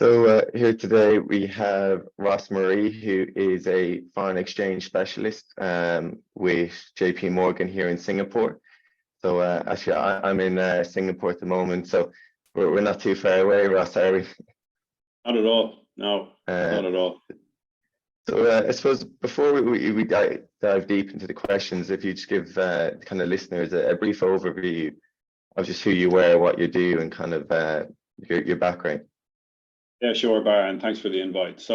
Here today we have Ross Maree, who is a foreign exchange specialist with JPMorgan here in Singapore. Actually, I'm in Singapore at the moment, so we're not too far away, Ross, are we? Not at all. No, not at all. I suppose before we dive deep into the questions, if you just give kind of listeners a brief overview of just who you were, what you do, and kind of your background. Yeah, sure, Bar, and thanks for the invite.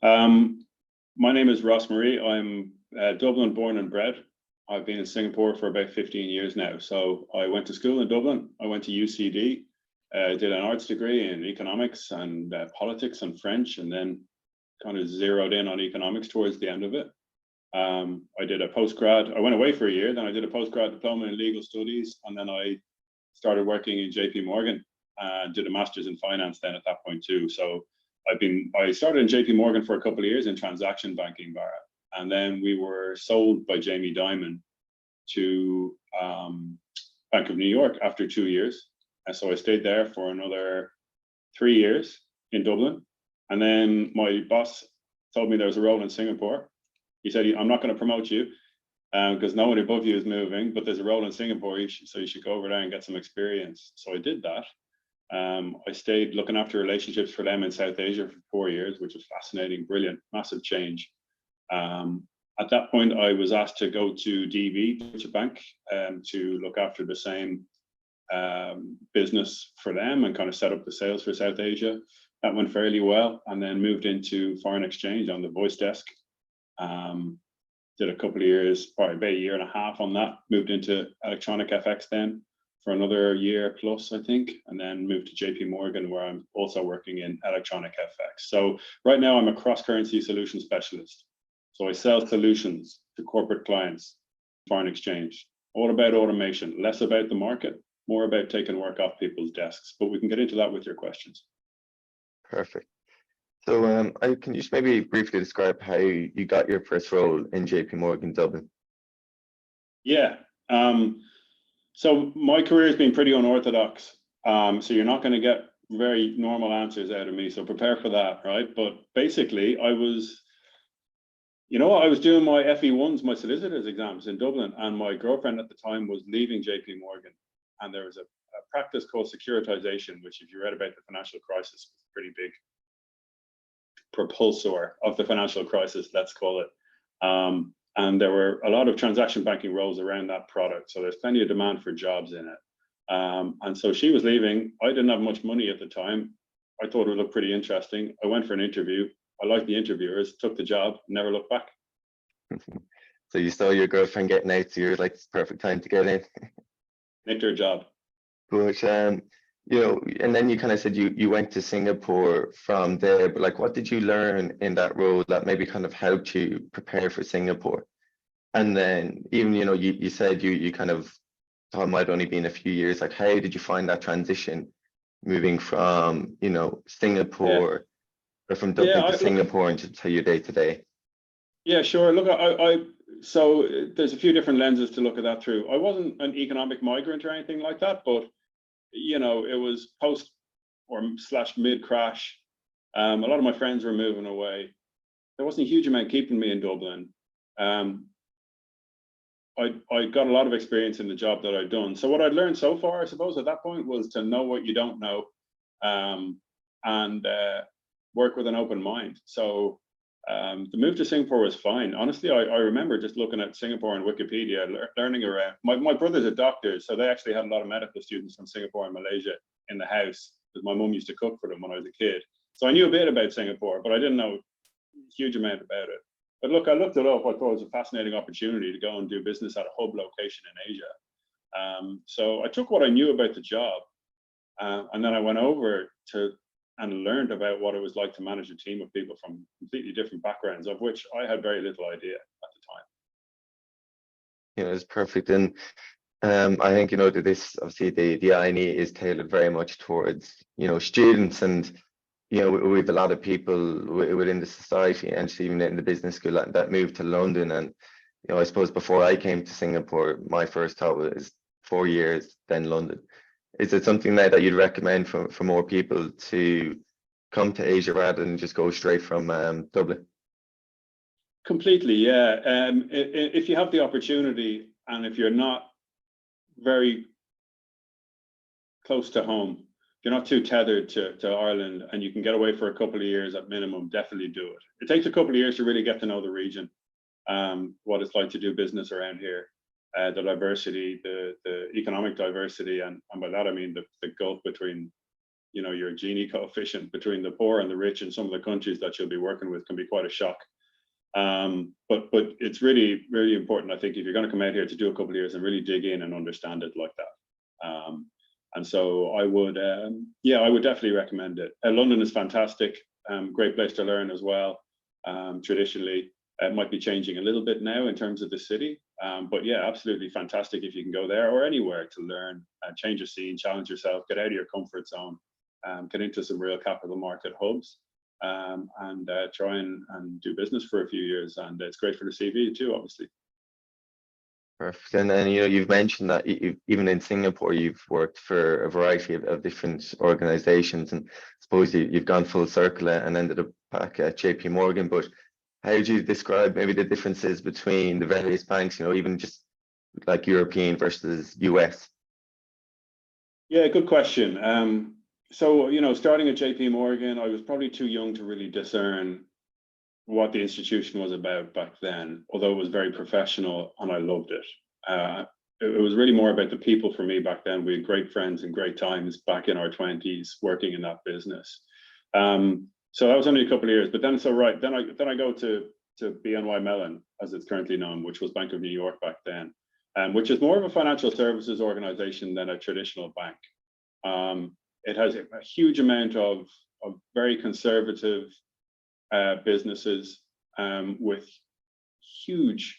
My name is Ross Maree. I'm Dublin born and bred. I've been in Singapore for about 15 years now. So I went to school in Dublin. I went to UCD, did an arts degree in economics and politics and French, and then kind of zeroed in on economics towards the end of it. I did a postgrad. I went away for a year, then I did a postgrad diploma in legal studies, and then I started working in JPMorgan. Did a master's in finance then at that point too. So I started in JPMorgan for a couple of years in transaction banking, Barra, and then we were sold by Jamie Dimon to Bank of New York after 2 years. And so I stayed there for another 3 years in Dublin. And then my boss told me there was a role in Singapore. He said, I'm not going to promote you because no one above you is moving, but there's a role in Singapore, so you should go over there and get some experience. So I did that. I stayed looking after relationships for them in South Asia for 4 years, which was fascinating, brilliant, massive change. At that point, I was asked to go to DB, Deutsche Bank, to look after the same business for them and kind of set up the sales for South Asia. That went fairly well, and then moved into foreign exchange on the voice desk. Did a couple of years, probably about a year and a half on that, moved into electronic FX then for another year plus, I think, and then moved to JPMorgan, where I'm also working in electronic FX. So right now I'm a cross-currency solution specialist. So I sell solutions to corporate clients, foreign exchange, all about automation, less about the market, more about taking work off people's desks. But we can get into that with your questions. Perfect. So can you just maybe briefly describe how you got your first role in JPMorgan Dublin? Yeah. So my career has been pretty unorthodox. So you're not going to get very normal answers out of me. So prepare for that, right? But basically, I was doing my FE1s, my solicitor's exams in Dublin, and my girlfriend at the time was leaving JPMorgan. And there was a practice called securitization, which if you read about the financial crisis, was a pretty big propulsor of the financial crisis, let's call it. And there were a lot of transaction banking roles around that product. So there's plenty of demand for jobs in it. And so she was leaving. I didn't have much money at the time. I thought it would look pretty interesting. I went for an interview. I liked the interviewers, took the job, never looked back. So you saw your girlfriend getting out, so you're like, it's the perfect time to get in. Nicked her job. But and then you kind of said you went to Singapore from there, but like, what did you learn in that role that maybe kind of helped you prepare for Singapore? And then even, you said you kind of thought it might only been a few years. Like, how did you find that transition moving from, Singapore or from Dublin to Singapore and just how your day to day? Yeah, sure. Look, so there's a few different lenses to look at that through. I wasn't an economic migrant or anything like that, but it was post or / mid crash. A lot of my friends were moving away. There wasn't a huge amount keeping me in Dublin. I got a lot of experience in the job that I'd done. So what I'd learned so far, I suppose, at that point was to know what you don't know, and work with an open mind. So the move to Singapore was fine. Honestly, I remember just looking at Singapore on Wikipedia, learning around. My brother's a doctor, so they actually had a lot of medical students from Singapore and Malaysia in the house, because my mum used to cook for them when I was a kid. So I knew a bit about Singapore, but I didn't know a huge amount about it. But look, I looked it up. I thought it was a fascinating opportunity to go and do business at a hub location in Asia. So I took what I knew about the job, and then I went over and learned about what it was like to manage a team of people from completely different backgrounds, of which I had very little idea at the time. Yeah, it's perfect. And I think, that this, obviously the INE is tailored very much towards, students, and, we have a lot of people within the society and even in the business school that moved to London. And, I suppose before I came to Singapore, my first thought was 4 years, then London. Is it something that you'd recommend for more people to come to Asia rather than just go straight from Dublin? Completely, yeah. If you have the opportunity, and if you're not very close to home, if you're not too tethered to Ireland, and you can get away for a couple of years at minimum, definitely do it. It takes a couple of years to really get to know the region, what it's like to do business around here, the diversity, the economic diversity, and by that I mean the gulf between, you know, your Gini coefficient between the poor and the rich in some of the countries that you'll be working with can be quite a shock. But it's really, really important, I think, if you're going to come out here, to do a couple of years and really dig in and understand it like that. And so I would, yeah, I would definitely recommend it. London is fantastic, great place to learn as well. Traditionally, it might be changing a little bit now in terms of the city, but yeah, absolutely fantastic if you can go there or anywhere to learn, change your scene, challenge yourself, get out of your comfort zone, get into some real capital market hubs. And try and do business for a few years, and it's great for the CV too, obviously. Perfect. And then, you know, you've mentioned that even in Singapore, you've worked for a variety of different organizations, and I suppose you've gone full circle and ended up back at JPMorgan. But how do you describe maybe the differences between the various banks, you know, even just like European versus US? Yeah, good question. So, you know, starting at JPMorgan, I was probably too young to really discern what the institution was about back then, although it was very professional and I loved it. It was really more about the people for me back then. We had great friends and great times back in our 20s working in that business. So that was only a couple of years, but then then I go to BNY Mellon, as it's currently known, which was Bank of New York back then, which is more of a financial services organization than a traditional bank. It has a huge amount of very conservative businesses with huge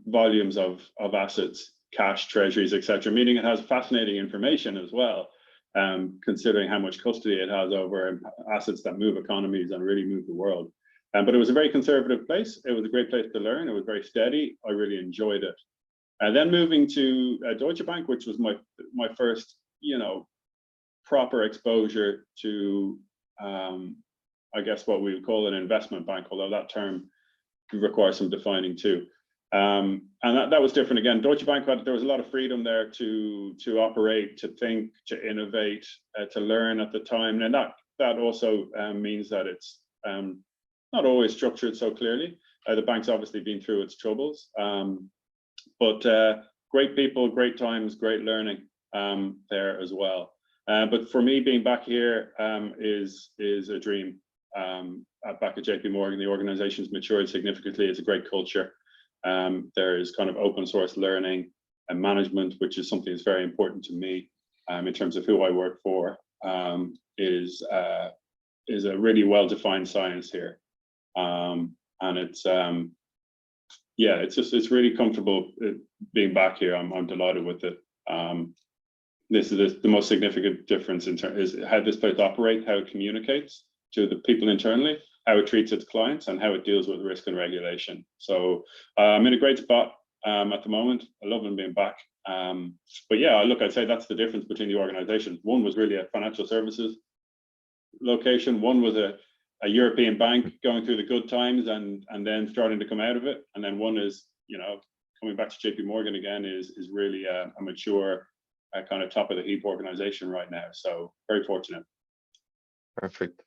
volumes of assets, cash, treasuries, etc. Meaning it has fascinating information as well, considering how much custody it has over assets that move economies and really move the world. But it was a very conservative place. It was a great place to learn. It was very steady. I really enjoyed it. And then moving to Deutsche Bank, which was my first, you know, proper exposure to, I guess what we would call an investment bank, although that term requires some defining too. And that was different again. Deutsche Bank, there was a lot of freedom there to operate, to think, to innovate, to learn at the time. And that also means that it's not always structured so clearly. The bank's obviously been through its troubles, but great people, great times, great learning there as well. But for me, being back here is a dream. Back at JPMorgan, the organization's matured significantly. It's a great culture. There's kind of open source learning and management, which is something that's very important to me in terms of who I work for. Is a really well-defined science here, and it's yeah, it's really comfortable being back here. I'm delighted with it. This is the most significant difference in terms is how this place operates, how it communicates to the people internally, how it treats its clients, and how it deals with risk and regulation. So I'm in a great spot at the moment. I love being back. But yeah, look, I'd say that's the difference between the organizations. One was really a financial services location. One was a European bank going through the good times and then starting to come out of it. And then one is, you know, coming back to JPMorgan again is really a mature, kind of top of the heap organization right now. So very fortunate. Perfect.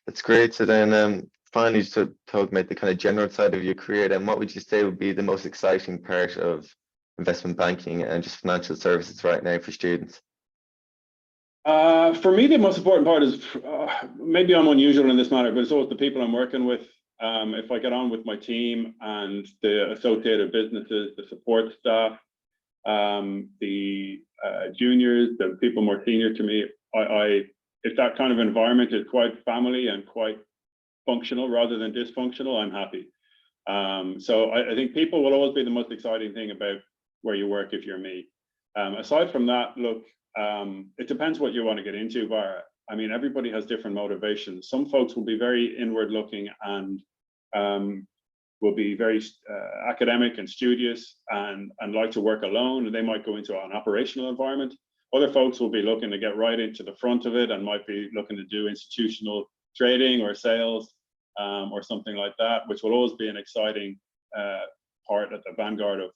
That's great. So then finally, just to talk about the kind of general side of your career, then what would you say would be the most exciting part of investment banking and just financial services right now for students? For me, the most important part is, maybe I'm unusual in this matter, but it's always the people I'm working with. If I get on with my team and the associated businesses, the support staff, the juniors, the people more senior to me, if that kind of environment is quite family and quite functional rather than dysfunctional, I'm happy. So I think people will always be the most exciting thing about where you work if you're me. Aside from that, look, it depends what you want to get into, Vara. I mean, everybody has different motivations. Some folks will be very inward looking and will be very academic and studious and like to work alone, and they might go into an operational environment. Other folks will be looking to get right into the front of it and might be looking to do institutional trading or sales or something like that, which will always be an exciting part at the vanguard of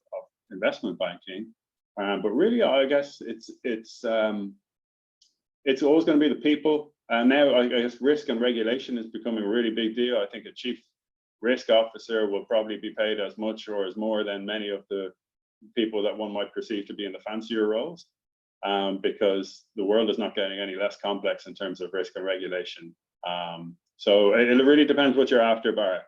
investment banking. But really, I guess it's always going to be the people. And now I guess risk and regulation is becoming a really big deal. I think a chief risk officer will probably be paid as much or as more than many of the people that one might perceive to be in the fancier roles, because the world is not getting any less complex in terms of risk and regulation. So it really depends what you're after, Barra.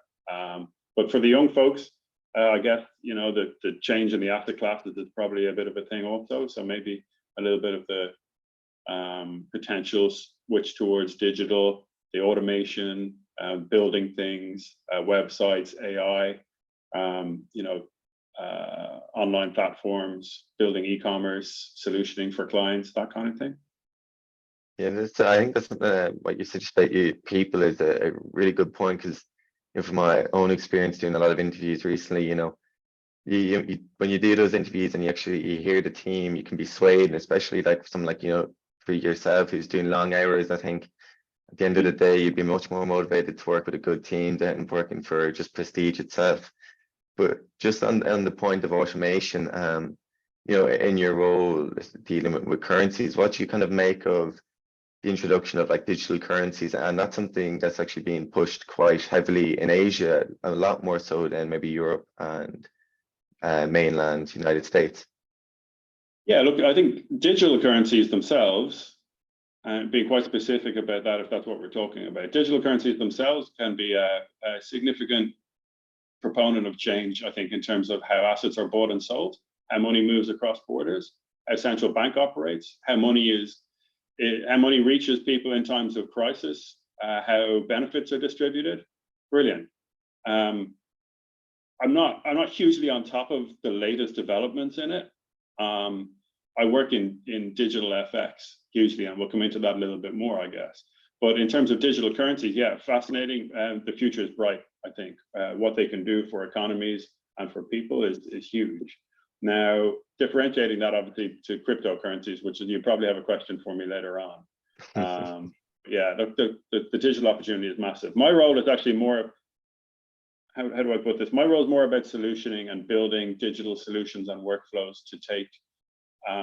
But for the young folks, I guess, you know, the change in the asset classes is probably a bit of a thing also. So maybe a little bit of the potential switch towards digital, the automation, building things, websites, AI, you know, online platforms, building e-commerce, solutioning for clients, that kind of thing. Yeah, I think that's what you said about people is a really good point, because you know, from my own experience doing a lot of interviews recently, you know, when you do those interviews and you hear the team, you can be swayed, and especially like someone like, you know, for yourself who's doing long hours, I think at the end of the day you'd be much more motivated to work with a good team than working for just prestige itself. But just on the point of automation, you know, in your role dealing with currencies, what do you kind of make of the introduction of like digital currencies? And that's something that's actually being pushed quite heavily in Asia, a lot more so than maybe Europe and mainland United States. Yeah, look, I think digital currencies themselves, and being quite specific about that, if that's what we're talking about, digital currencies themselves can be a significant proponent of change, I think, in terms of how assets are bought and sold, how money moves across borders, how central bank operates, how money reaches people in times of crisis, how benefits are distributed. Brilliant. I'm not hugely on top of the latest developments in it. I work in digital FX hugely, and we'll come into that a little bit more, I guess. But in terms of digital currencies, yeah, fascinating. The future is bright, I think. What they can do for economies and for people is huge. Now, differentiating that obviously to cryptocurrencies, which is, you probably have a question for me later on. Yeah, the digital opportunity is massive. My role is actually more, how do I put this? My role is more about solutioning and building digital solutions and workflows to take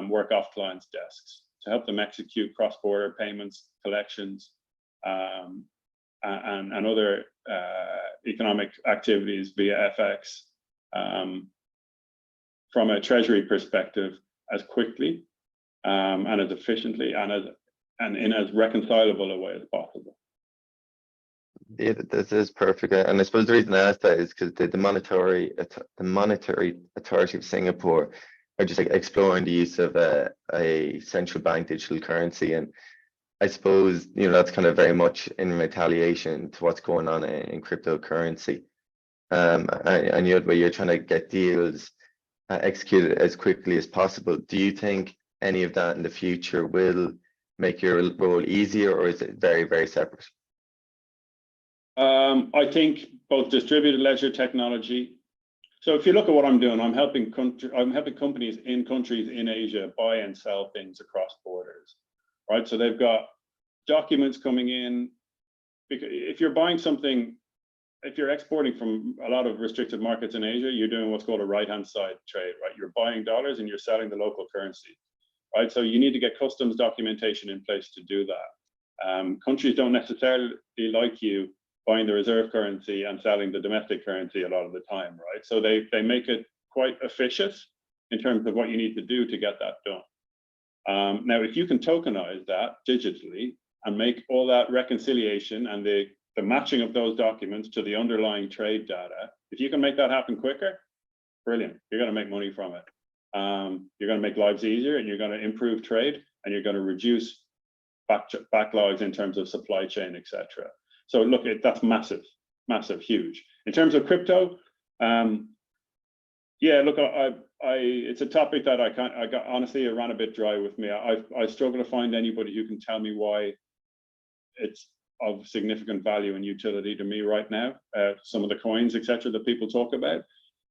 work off clients' desks, to help them execute cross-border payments, collections, and other economic activities via FX from a treasury perspective as quickly and as efficiently and in as reconcilable a way as possible. Yeah, this is perfect, and I suppose the reason I asked that is because the monetary authority of Singapore are just like exploring the use of a central bank digital currency, and I suppose, you know, that's kind of very much in retaliation to what's going on in cryptocurrency. And you're trying to get deals executed as quickly as possible. Do you think any of that in the future will make your role easier, or is it very, very separate? I think both distributed ledger technology. So if you look at what I'm doing, I'm helping companies in countries in Asia buy and sell things across borders, right? So they've got documents coming in. Because if you're buying something, if you're exporting from a lot of restricted markets in Asia, you're doing what's called a right-hand side trade, right? You're buying dollars and you're selling the local currency, right? So you need to get customs documentation in place to do that. Countries don't necessarily like you buying the reserve currency and selling the domestic currency a lot of the time, right? So they make it quite efficient in terms of what you need to do to get that done. Now, if you can tokenize that digitally and make all that reconciliation and the matching of those documents to the underlying trade data, if you can make that happen quicker, brilliant. You're going to make money from it. You're going to make lives easier, and you're going to improve trade, and you're going to reduce backlogs in terms of supply chain, etc. So look, that's massive, massive, huge. In terms of crypto, yeah, look, it's a topic that I got honestly, it ran a bit dry with me. I struggle to find anybody who can tell me why it's of significant value and utility to me right now. Some of the coins, etc., that people talk about.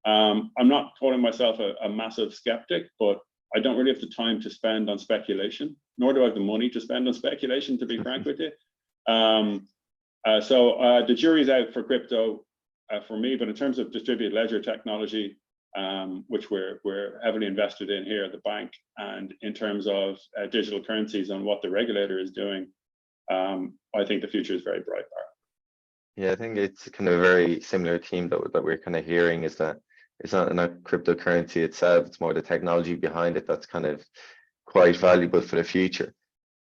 I'm not calling myself a massive skeptic, but I don't really have the time to spend on speculation, nor do I have the money to spend on speculation, to be frank with you. The jury's out for crypto for me, but in terms of distributed ledger technology, which we're heavily invested in here at the bank, and in terms of digital currencies and what the regulator is doing, I think the future is very bright there. Yeah, I think it's kind of a very similar theme that we're kind of hearing, is that it's not cryptocurrency itself, it's more the technology behind it that's kind of quite valuable for the future.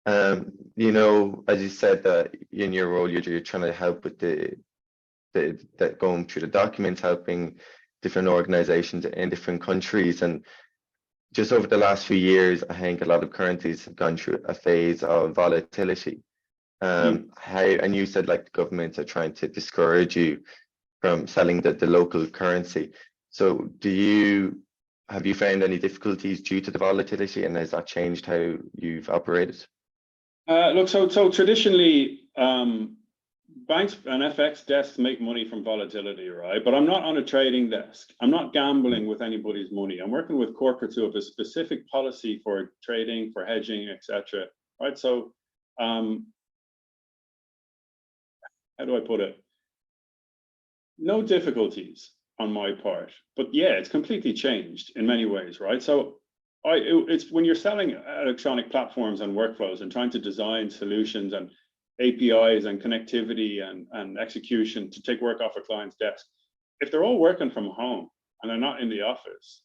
You know, as you said, that in your role, you're trying to help with the going through the documents, helping different organizations in different countries. And just over the last few years, I think a lot of currencies have gone through a phase of volatility. And you said like the governments are trying to discourage you from selling the local currency. So have you found any difficulties due to the volatility, and has that changed how you've operated? Look, so traditionally, banks and FX desks make money from volatility, right? But I'm not on a trading desk. I'm not gambling with anybody's money. I'm working with corporates who have a specific policy for trading, for hedging, etc. Right? So, how do I put it? No difficulties on my part, but yeah, it's completely changed in many ways, right? So it's when you're selling electronic platforms and workflows and trying to design solutions and APIs and connectivity and execution to take work off a client's desk, if they're all working from home and they're not in the office,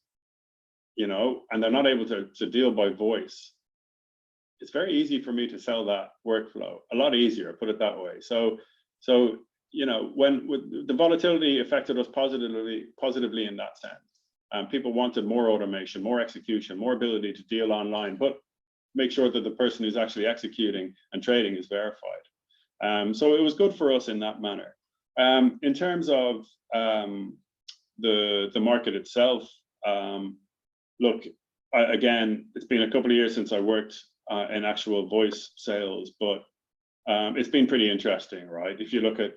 you know, and they're not able to deal by voice, it's very easy for me to sell that workflow, a lot easier, put it that way. So you know, when the volatility affected us positively in that sense. People wanted more automation, more execution, more ability to deal online, but make sure that the person who's actually executing and trading is verified. So it was good for us in that manner. In terms of the market itself, look, again, it's been a couple of years since I worked in actual voice sales, but it's been pretty interesting, right? If you look at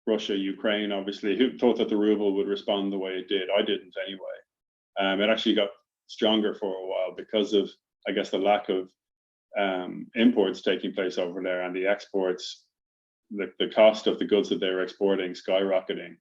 Russia, Ukraine, obviously, who thought that the ruble would respond the way it did? I didn't anyway. It actually got stronger for a while because of, I guess, the lack of imports taking place over there, and the exports, the cost of the goods that they were exporting skyrocketing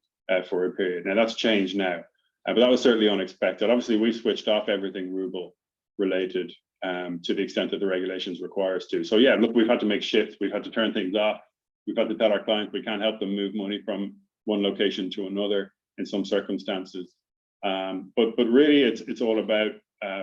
for a period. Now that's changed now, but that was certainly unexpected. Obviously, we switched off everything ruble related to the extent that the regulations require us to. So yeah, look, we've had to make shifts. We've had to turn things off. We've had to tell our clients we can't help them move money from one location to another in some circumstances. But really, it's all about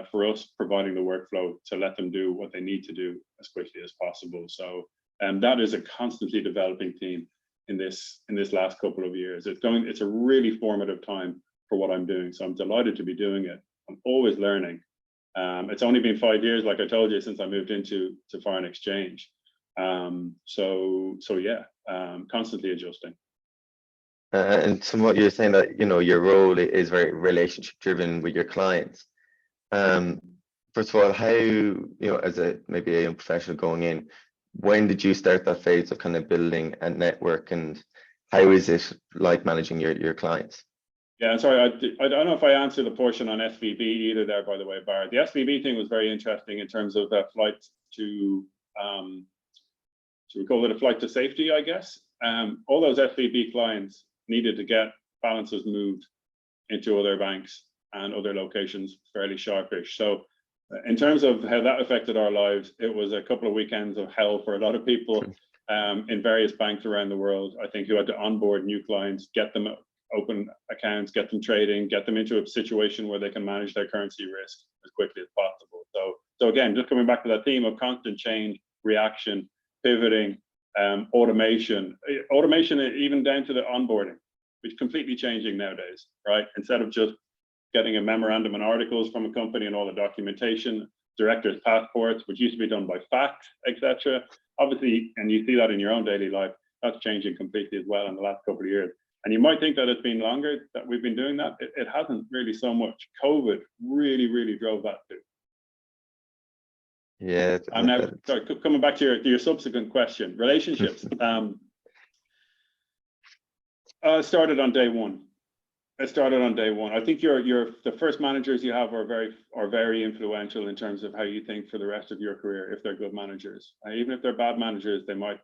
for us providing the workflow to let them do what they need to do as quickly as possible. So that is a constantly developing theme in this last couple of years. It's a really formative time for what I'm doing. So I'm delighted to be doing it. I'm always learning. It's only been 5 years, like I told you, since I moved into foreign exchange. So yeah, constantly adjusting. And from what you're saying, that, you know, your role is very relationship driven with your clients. First of all, how, you know, as maybe a young professional going in, when did you start that phase of kind of building a network, and how is it like managing your clients? Yeah, sorry, I don't know if I answered the portion on SVB either there, by the way, Barrett. The SVB thing was very interesting in terms of that flight to, should we call it a flight to safety, I guess? All those SVB clients needed to get balances moved into other banks and other locations fairly sharpish. So in terms of how that affected our lives, it was a couple of weekends of hell for a lot of people in various banks around the world, I think, who had to onboard new clients, get them open accounts, get them trading, get them into a situation where they can manage their currency risk as quickly as possible. So again, just coming back to that theme of constant change, reaction, pivoting, automation even down to the onboarding, which is completely changing nowadays, right? Instead of just getting a memorandum and articles from a company and all the documentation, director's passports, which used to be done by fax, etc. Obviously, and you see that in your own daily life, that's changing completely as well in the last couple of years. And you might think that it's been longer that we've been doing that. It hasn't really so much. COVID really drove that too. Yeah. I'm now sorry, coming back to your subsequent question, relationships. Started on day one. I think the first managers you have are very influential in terms of how you think for the rest of your career. If they're good managers, even if they're bad managers, they might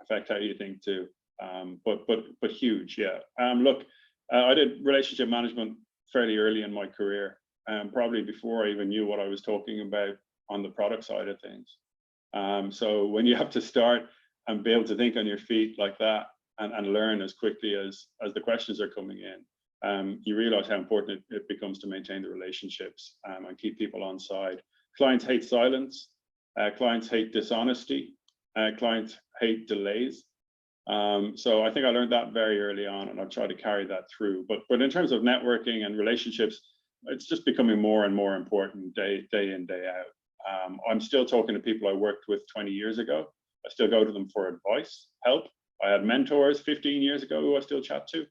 affect how you think too. but huge, yeah. Look, I did relationship management fairly early in my career, probably before I even knew what I was talking about on the product side of things. So when you have to start and be able to think on your feet like that and learn as quickly as the questions are coming in, you realize how important it becomes to maintain the relationships and keep people on side. Clients hate silence. Clients hate dishonesty. Clients hate delays. So I think I learned that very early on, and I've tried to carry that through. But in terms of networking and relationships, it's just becoming more and more important day in, day out. I'm still talking to people I worked with 20 years ago. I still go to them for advice, help. I had mentors 15 years ago who I still chat to.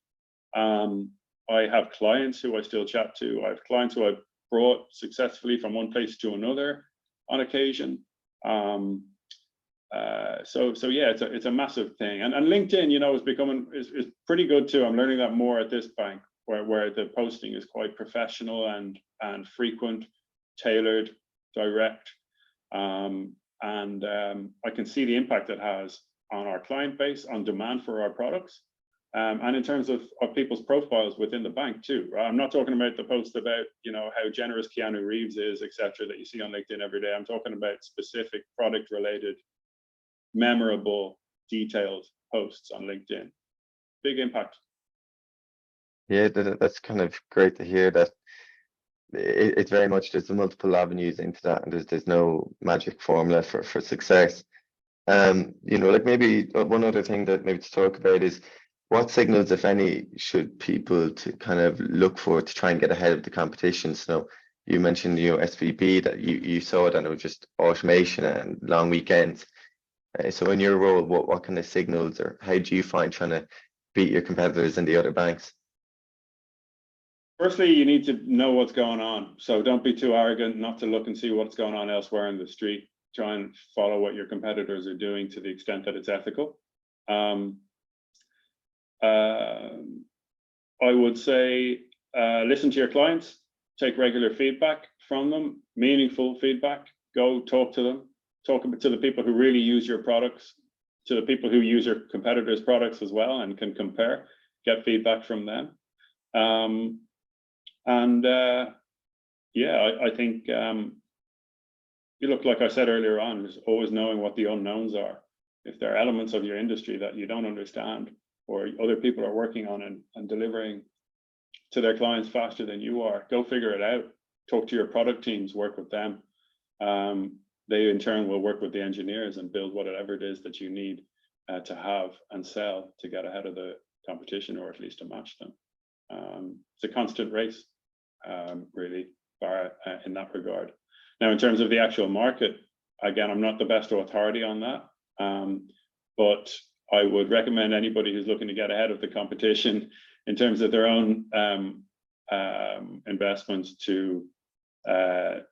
I have clients who I still chat to. I have clients who I've brought successfully from one place to another on occasion. So yeah, it's a massive thing. And LinkedIn, you know, is pretty good too. I'm learning that more at this bank, where the posting is quite professional and frequent, tailored, direct. I can see the impact it has on our client base, on demand for our products, and in terms of people's profiles within the bank too. I'm not talking about the post about, you know, how generous Keanu Reeves is, etc., that you see on LinkedIn every day. I'm talking about specific product related, memorable, detailed posts on LinkedIn. Big impact. Yeah, that's kind of great to hear that. It's very much, there's multiple avenues into that, and there's no magic formula for success. You know, like maybe one other thing that maybe to talk about is what signals, if any, should people to kind of look for to try and get ahead of the competition? So you mentioned, you know, SVB, that you saw it and it was just automation and long weekends. So in your role, what kind of signals, or how do you find trying to beat your competitors in the other banks? Firstly, you need to know what's going on. So don't be too arrogant not to look and see what's going on elsewhere in the street. Try and follow what your competitors are doing to the extent that it's ethical. I would say listen to your clients, take regular feedback from them, meaningful feedback. Go talk to them, talk to the people who really use your products, to the people who use your competitors' products as well and can compare, get feedback from them. Yeah, I think you look, like I said earlier on, is always knowing what the unknowns are. If there are elements of your industry that you don't understand, or other people are working on and delivering to their clients faster than you are, go figure it out. Talk to your product teams, work with them. They in turn will work with the engineers and build whatever it is that you need to have and sell to get ahead of the competition, or at least to match them. It's a constant race, really, in that regard. Now, in terms of the actual market, again, I'm not the best authority on that, but I would recommend anybody who's looking to get ahead of the competition in terms of their own investments to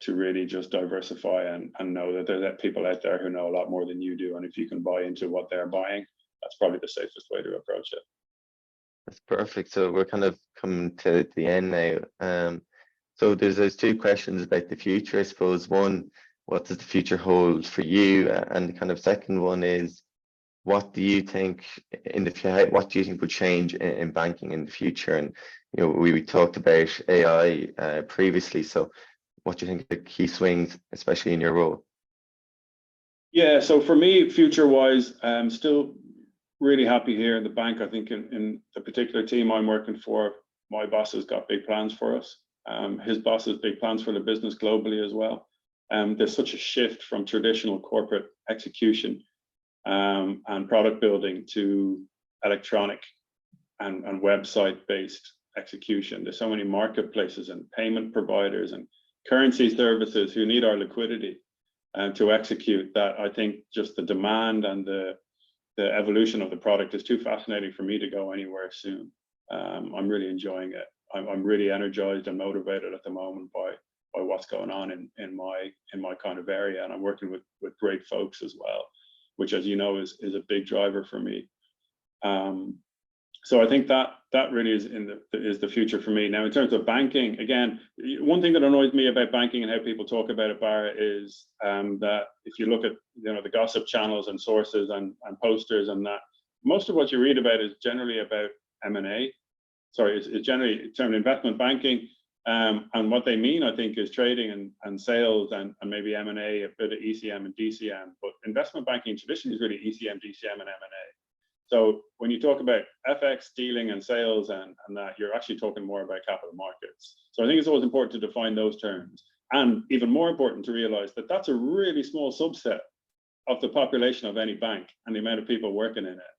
really just diversify and know that there are people out there who know a lot more than you do. And if you can buy into what they're buying, that's probably the safest way to approach it. That's perfect. So we're kind of coming to the end now. So there's those two questions about the future, I suppose. One, what does the future hold for you? And the kind of second one is, what do you think what do you think would change in banking in the future? And you know, we talked about AI previously. So what do you think are the key swings, especially in your role? Yeah, so for me, future-wise, I'm still really happy here in the bank. I think in the particular team I'm working for, my boss has got big plans for us. His boss has big plans for the business globally as well. There's such a shift from traditional corporate execution and product building to electronic and website-based execution. There's so many marketplaces and payment providers and currency services who need our liquidity to execute that. I think just the demand and the evolution of the product is too fascinating for me to go anywhere soon. I'm really enjoying it. I'm really energized and motivated at the moment by what's going on in my kind of area, and I'm working with great folks as well, which, as you know, is a big driver for me. So I think that really is the future for me. Now, in terms of banking, again, one thing that annoys me about banking and how people talk about it, Barra, is that if you look at the gossip channels and sources and posters and that, most of what you read about is generally about M&A. Sorry, it's generally termed investment banking. And what they mean, I think, is trading and sales and maybe M&A, a bit of ECM and DCM. But investment banking traditionally is really ECM, DCM, and M&A. So when you talk about FX, dealing, and sales and that, you're actually talking more about capital markets. So I think it's always important to define those terms. And even more important to realize that that's a really small subset of the population of any bank and the amount of people working in it.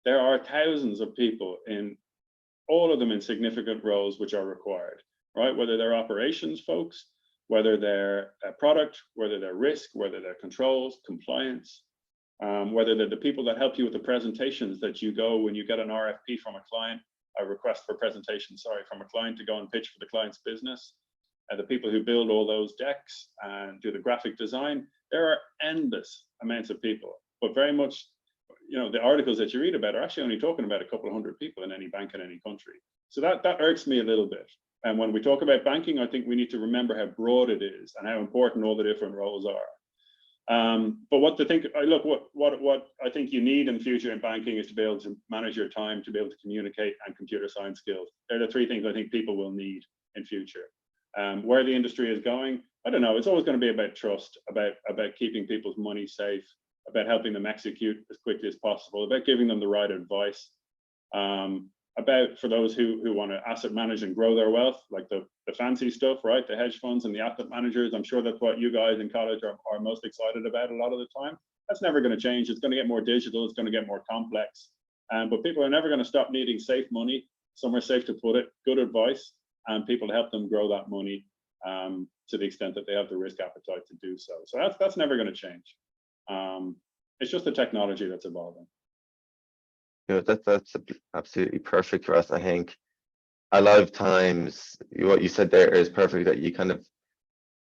There are thousands of people in all of them in significant roles which are required, right? Whether they're operations folks, whether they're product, whether they're risk, whether they're controls, compliance, whether they're the people that help you with the presentations that you go when you get an RFP from a client, a request for presentation, sorry, from a client to go and pitch for the client's business, the people who build all those decks and do the graphic design. There are endless amounts of people, but very much, you know, the articles that you read about are actually only talking about a couple of hundred people in any bank in any country. So that irks me a little bit. And when we talk about banking, I think we need to remember how broad it is and how important all the different roles are. But what I think you need in the future in banking is to be able to manage your time, to be able to communicate, and computer science skills. They're the three things I think people will need in future. Where the industry is going, I don't know. It's always going to be about trust, about keeping people's money safe, about helping them execute as quickly as possible, about giving them the right advice, about for those who want to asset manage and grow their wealth, like the fancy stuff, right? The hedge funds and the asset managers. I'm sure that's what you guys in college are most excited about a lot of the time. That's never going to change. It's going to get more digital. It's going to get more complex. But people are never going to stop needing safe money, somewhere safe to put it, good advice, and people to help them grow that money to the extent that they have the risk appetite to do so. So that's never going to change. It's just the technology that's evolving. You know, that's absolutely perfect, Ross. I think a lot of times what you said there is perfect, that you kind of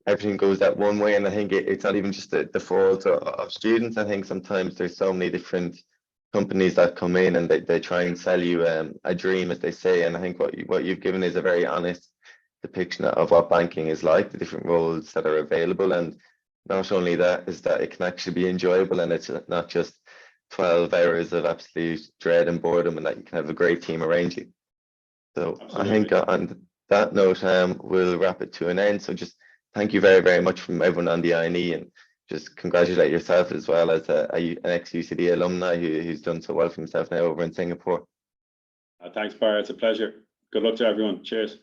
everything goes that one way, and I think it's not even just the fault of students. I think sometimes there's so many different companies that come in and they try and sell you a dream, as they say, and I think what you've given is a very honest depiction of what banking is like, the different roles that are available, and not only that is that it can actually be enjoyable, and it's not just 12 hours of absolute dread and boredom, and that you can have a great team around you. So absolutely. I think on that note, we'll wrap it to an end. So just thank you very, very much from everyone on the INE, and just congratulate yourself as well as an ex-UCD alumni who's done so well for himself now over in Singapore. Thanks, Barry. It's a pleasure. Good luck to everyone. Cheers.